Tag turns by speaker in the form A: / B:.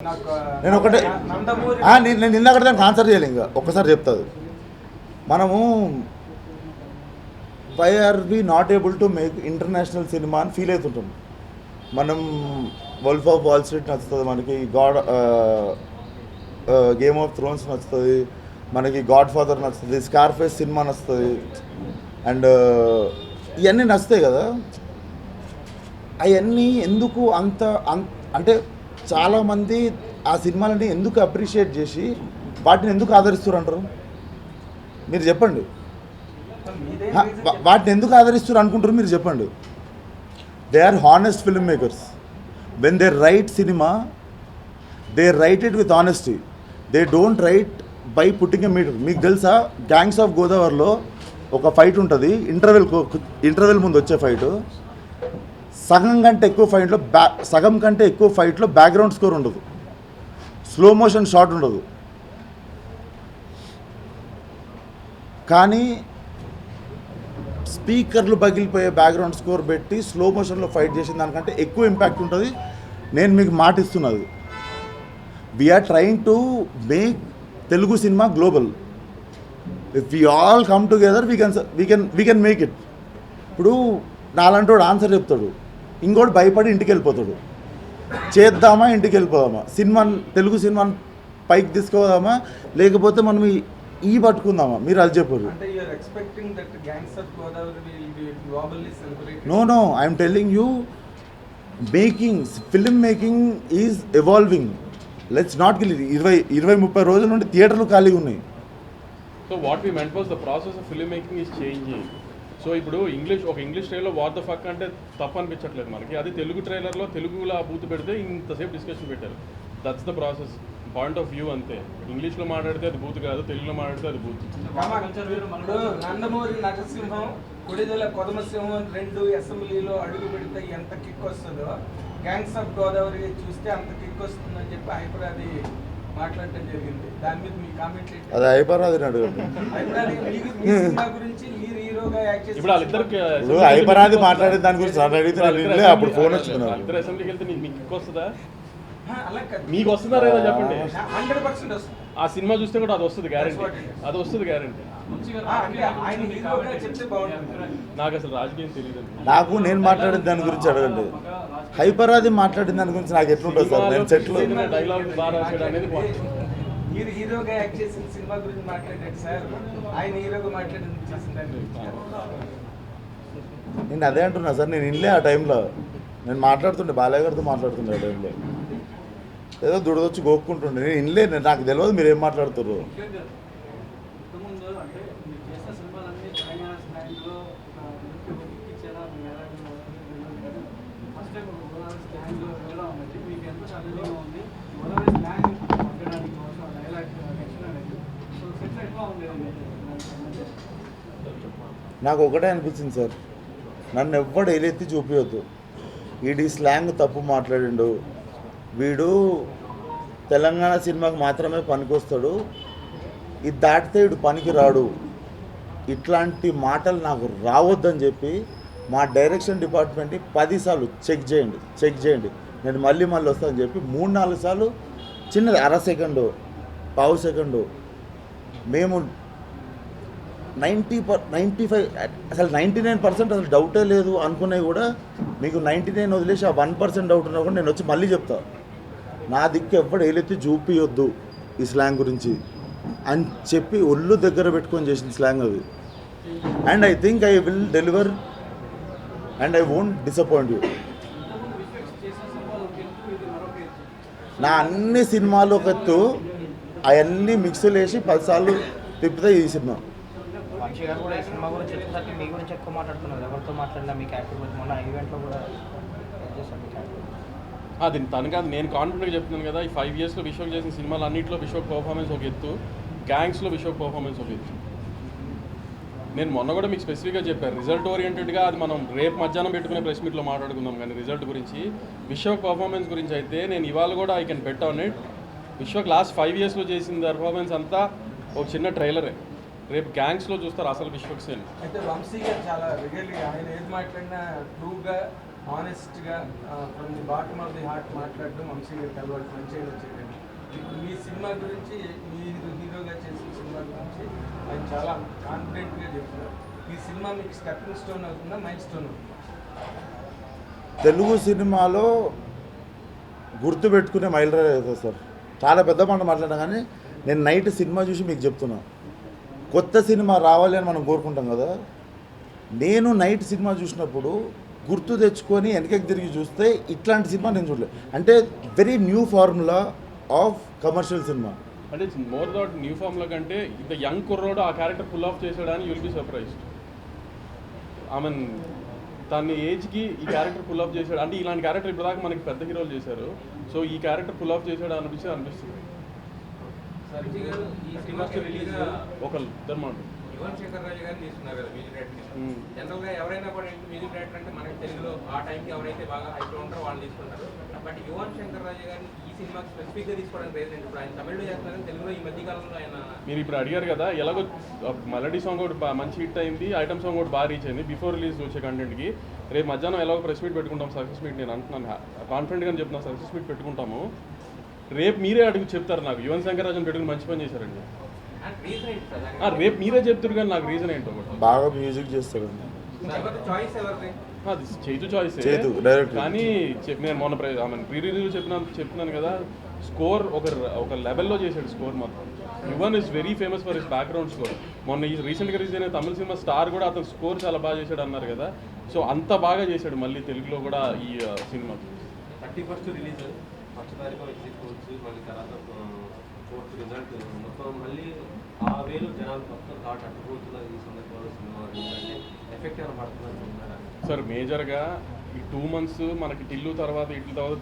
A: నేను ఒకటే నేను ఇందాక దానికి ఆన్సర్ చేయాలి. ఇంకా ఒక్కసారి చెప్తాది. మనము why are we not able to make international cinema అని ఫీల్ అవుతుంటాం. మనం వల్ఫ్ ఆఫ్ వాల్ స్ట్రీట్ నచ్చుతుంది, మనకి గేమ్ ఆఫ్ థ్రోన్స్ నచ్చుతుంది, మనకి గాడ్ ఫాదర్ నచ్చుతుంది, స్కార్ఫేస్ సినిమా నచ్చుతుంది, అండ్ ఇవన్నీ నచ్చుతాయి కదా. అవన్నీ ఎందుకు అంటే చాలామంది ఆ సినిమాలని ఎందుకు అప్రిషియేట్ చేసి వాటిని ఎందుకు ఆదరిస్తారు అంటారు? మీరు చెప్పండి. వాటిని ఎందుకు ఆదరిస్తారు అనుకుంటారు? మీరు చెప్పండి. They are honest film makers. When they write cinema, they write it with honesty. They don't write by putting a meter. మీకు తెలుసా, గ్యాంగ్స్ ఆఫ్ గోదావరిలో ఒక ఫైట్ ఉంటుంది, ఇంటర్వెల్ ముందు వచ్చే ఫైటు. సగం కంటే ఎక్కువ ఫైట్లో బ్యాక్గ్రౌండ్ స్కోర్ ఉండదు, స్లో మోషన్ షాట్ ఉండదు. కానీ స్పీకర్లు పగిలిపోయే బ్యాక్గ్రౌండ్ స్కోర్ పెట్టి స్లో మోషన్లో ఫైట్ చేసిన దానికంటే ఎక్కువ ఇంపాక్ట్ ఉంటుంది. నేను మీకు మాట ఇస్తున్నది. We're trying to make Telugu cinema global. If we all come together we can make it. ఇప్పుడు నాలంటూ ఆన్సర్ చెప్తాడు, ఇంకోటి భయపడి ఇంటికి వెళ్ళిపోతాడు. చేద్దామా, ఇంటికి వెళ్ళిపోదామా, తెలుగు సినిమాని పైకి తీసుకోదామా, లేకపోతే మనం ఈ పట్టుకుందామా? మీరు అది చెప్పారు. No, I'm telling you, film making is evolving. Let's not kill. 20-30 రోజుల నుండి థియేటర్లు ఖాళీగా ఉన్నాయి.
B: So what we meant was the process of film making is changing. So ఇప్పుడు ఇంగ్లీష్ ట్రైలర్లో వాట్ ద ఫక్ అంటే తప్పు అనిపించట్లేదు మనకి. అది తెలుగు ట్రైలర్లో తెలుగులో బూత్ పెడితే ఇంతసేపు డిస్కషన్ పెట్టారు. That's the process, point of view అంతే. ఇంగ్లీష్లో మాట్లాడితే అది బూత్ కాదు, తెలుగులో మాట్లాడితే అది బూత్.
C: నందమూరి నరసింహం, కొడిదెల కొదమసింహం 2 అసెంబ్లీలో అడుగు పెడితే ఎంత కిక్ వస్తుందో, గ్యాంగ్స్ ఆఫ్ గోదావరి చూస్తే అంత కిక్ వస్తుందని చెప్పి హైపరాది మాట్లాడటం జరిగింది. దాని మీద మీ కామెంట్ ఏంటి?
A: అది హైపరాది అడగండి.
C: గురించి మీరు హీరోగా యాక్ట్ చేసి
B: ఇప్పుడు వాళ్ళిద్దరికి
A: హైపరాది మాట్లాడే దాని గురించి అడిగితే అప్పుడు ఫోన్ వచ్చింది.
B: ఇద్దరు అసెంబ్లీకి వెళ్తే మీకు కిక్ వస్తుందా?
C: అలా
B: మీకు వస్తుందా లేదా చెప్పండి.
C: 100% వస్తుంది.
B: ఆ సినిమా చూస్తే కూడా అది వస్తుంది, గ్యారెంటీ. అది వస్తుంది, గ్యారెంటీ. నాకు అసలు రాజకీయం తెలియదు.
A: నేను మాట్లాడిన దాని గురించి అడగండి. హైపరాది మాట్లాడిన దాని గురించి నాకు ఎట్లుంటుంది సార్? నేను సెట్లు
B: డైలాగ్ బాగా అనేది
C: మీరు హీరోగా యాక్ట్ చేసిన సినిమా గురించి మాట్లాడాడు సార్, ఆయన హీరోగా మాట్లాడింది
A: నేను అదే అంటున్నా సార్. నేను ఇల్లే ఆ టైంలో నేను మాట్లాడుతుండే, బాలయ్య గారితో మాట్లాడుతుండే ఆ టైంలో. ఏదో దుడదొచ్చి గోక్కుంటుండే. నేను ఇల్లే, నాకు తెలియదు మీరు ఏం మాట్లాడుతున్నారు. నాకు ఒకటే అనిపించింది సార్, నన్ను ఎవ్వడు ఏలెత్తి చూపించద్దు. వీడి స్లాంగ్ తప్పు మాట్లాడిండు, వీడు తెలంగాణ సినిమాకి మాత్రమే పనికొస్తాడు, ఇది దాటితే వీడు పనికి రాడు, ఇట్లాంటి మాటలు నాకు రావద్దని చెప్పి మా డైరెక్షన్ డిపార్ట్మెంట్ని 10 సార్లు చెక్ చేయండి, నేను మళ్ళీ వస్తానని చెప్పి 3-4 సార్లు చిన్నది అర సెకండు, పావు సెకండు, మేము 95 అసలు 99% అసలు డౌటే లేదు అనుకునే కూడా మీకు 99 వదిలేసి ఆ 1% డౌట్ ఉన్నా కూడా నేను వచ్చి మళ్ళీ చెప్తా, నా దిక్కు ఎవ్వడు ఏలెత్తి చూపియొద్దు ఈ స్లాంగ్ గురించి అని చెప్పి ఒళ్ళు దగ్గర పెట్టుకొని చేసిన స్లాంగ్ అది. And I think I will deliver and I won't disappoint you. నా అన్ని సినిమాలు ఒక ఎత్తు, అవన్నీ మిక్స్లు వేసి 10 సార్లు తిప్పితే ఈ సినిమా.
D: వంశీ గారు కూడా ఈ సినిమా గురించి వచ్చేసరికి మీ గురించి ఎక్కువ మాట్లాడుతున్నారు. ఎవరితో మాట్లాడినా మీకు యాక్టివ్ గురించి మొన్న ఈవెంట్లో కూడా
B: అది తను కాదు, నేను కాన్ఫిడెంట్గా చెప్తున్నాను కదా. ఈ 5 ఇయర్స్లో విశ్వక్ చేసిన సినిమాలు అన్నింటిలో విశ్వక్ పర్ఫార్మెన్స్ ఒక ఎత్తు, గ్యాంగ్స్లో విశ్వక్ పర్ఫార్మెన్స్ ఒక ఎత్తు. నేను మొన్న కూడా మీకు స్పెసిఫిక్గా చెప్పాను, రిజల్ట్ ఓరియంటెడ్గా అది మనం రేపు మధ్యాహ్నం పెట్టుకునే ప్రెస్ మీట్లో మాట్లాడుకుందాం. కానీ రిజల్ట్ గురించి, విశ్వక్ పర్ఫార్మెన్స్ గురించి అయితే నేను ఇవాళ కూడా I can bet on it. Vishwak last 5 ఇయర్స్లో చేసిన పర్ఫార్మెన్స్ అంతా ఒక చిన్న ట్రైలరే. రేపు గ్యాంగ్స్లో చూస్తారు అసలు విశ్వక్ సేన్.
C: అయితే వంశీ గారు చాలా రియల్లీ ఆయన ఏది మాట్లాడినా ట్రూగా ఆనెస్ట్గా from the bottom of the heart మాట్లాడడం వంశీ గారికి అలవాటు మంచిగా వచ్చేదండి. ఇప్పుడు మీ సినిమా గురించి మీరు హీరోగా చేసిన సినిమా గురించి ఆయన చాలా కాన్ఫిడెంట్గా చెప్తున్నారు. ఈ సినిమా మీకు స్టెప్పింగ్ స్టోన్ అవుతుందా, మైల్ స్టోన్ అవుతుందా?
A: తెలుగు సినిమాలో గుర్తుపెట్టుకునే మైలురాయి అవుతుంది సార్. చాలా పెద్ద మాట మాట్లాడినా కానీ నేను నైట్ సినిమా చూసి మీకు చెప్తున్నా, కొత్త సినిమా రావాలి అని మనం కోరుకుంటాం కదా. నేను నైట్ సినిమా చూసినప్పుడు గుర్తు తెచ్చుకొని వెనకకి తిరిగి చూస్తే ఇట్లాంటి సినిమా నేను చూడలేదు. అంటే very new formula of commercial సినిమా.
B: అంటే ఇట్స్ మోర్ దాట్ న్యూ ఫామ్లో కంటే ఇంత యంగ్ కుర్రోడు ఆ క్యారెక్టర్ పుల్ ఆఫ్ చేసాడని you'll be surprised. I mean తన ఏజ్కి ఈ క్యారెక్టర్ పుల్ ఆఫ్ చేశాడు అంటే ఇలాంటి క్యారెక్టర్ ఇప్పటిదాకా మనకి పెద్ద హీరోలు చేశారు. సో ఈ క్యారెక్టర్ పుల్ ఆఫ్ చేశాడు అనిపిస్తుంది.
E: సర్జీ గారు ఈ సినిమాకి రిలీజ్
B: ఒక ఇద్దరు మాట
E: యువన్ శంకర్ రాజు గారిని తీసుకున్నారు కదా మ్యూజిక్ డైరెక్టర్. జనరల్గా ఎవరైనా కూడా మ్యూజిక్ డైరెక్టర్ అంటే మనకి తెలుగులో ఆ టైంకి ఎవరైతే బాగా హైప్లో ఉంటారో వాళ్ళు తీసుకుంటారు. బట్ యువన్ శంకర్ రాజు గారిని ఈ సినిమాకి స్పెసిఫిక్గా తీసుకోవడానికి రీజన్ ఇప్పుడు ఆయన తమిళ్లో చేస్తున్నారు, తెలుగులో ఈ మధ్య కాలంలో ఆయన
B: మీరు ఇప్పుడు అడిగారు కదా, ఎలాగో మెలడీ సాంగ్ ఒకటి మంచి హిట్ అయింది, ఐటమ్ సాంగ్ ఒకటి బాగా రీచ్ అయింది బిఫోర్ రిలీజ్ వచ్చే కంటెంట్కి. రేపు మధ్యాహ్నం ఎలాగో ప్రెస్ మీట్ పెట్టుకుంటాం, సక్సెస్ మీట్. నేను అంటున్నాను కాన్ఫిడెంట్గా చెప్తున్నాను, సక్సెస్ మీట్ పెట్టుకుంటాము. రేపు మీరే అడుగు చెప్తారు నాకు యువన్ శంకర్ రాజుని పెట్టుకుని మంచి పని చేశారండి.
E: రీజన్ ఏంటి సార్ దానికి?
B: రేపు మీరే చెప్తారు కానీ నాకు రీజన్ ఏంటో ఒకటి.
A: బాగా మ్యూజిక్ చేస్తాడండి.
E: లేకపోతే చాయిస్ ఎవరిది?
B: అది చేతు చాయిస్
A: చేతు, direct.
B: కానీ నేను మొన్న ప్రీ రిలీజ్ చెప్తున్నాను కదా, స్కోర్ ఒక లెవెల్లో చేశాడు స్కోర్ మొత్తం. Yuvan is very famous for his background score. మొన్న ఈ రీసెంట్గా రిలీజ్ అయిన తమిళ సినిమా స్టార్ కూడా అతను స్కోర్ చాలా బాగా చేశాడు అన్నారు కదా. సో అంత బాగా చేశాడు మళ్ళీ తెలుగులో కూడా ఈ సినిమా.
F: 31st రిలీజ్, 1st తారీఖు ఎగ్జిక్యూట్స్, మళ్ళీ తర్వాత 4th రిజల్ట్, మొత్తం మళ్ళీ ఆ వేలు జనాలు మొత్తం థాట్ అట్టుకుంటున్నారు. ఈ సందర్భంలో సినిమా అంటే ఎఫెక్ట్ ఏమైనా పడుతున్నారు?
B: సార్ మేజర్గా ఈ 2 months మనకి టిల్లు తర్వాత ఇట్ల తర్వాత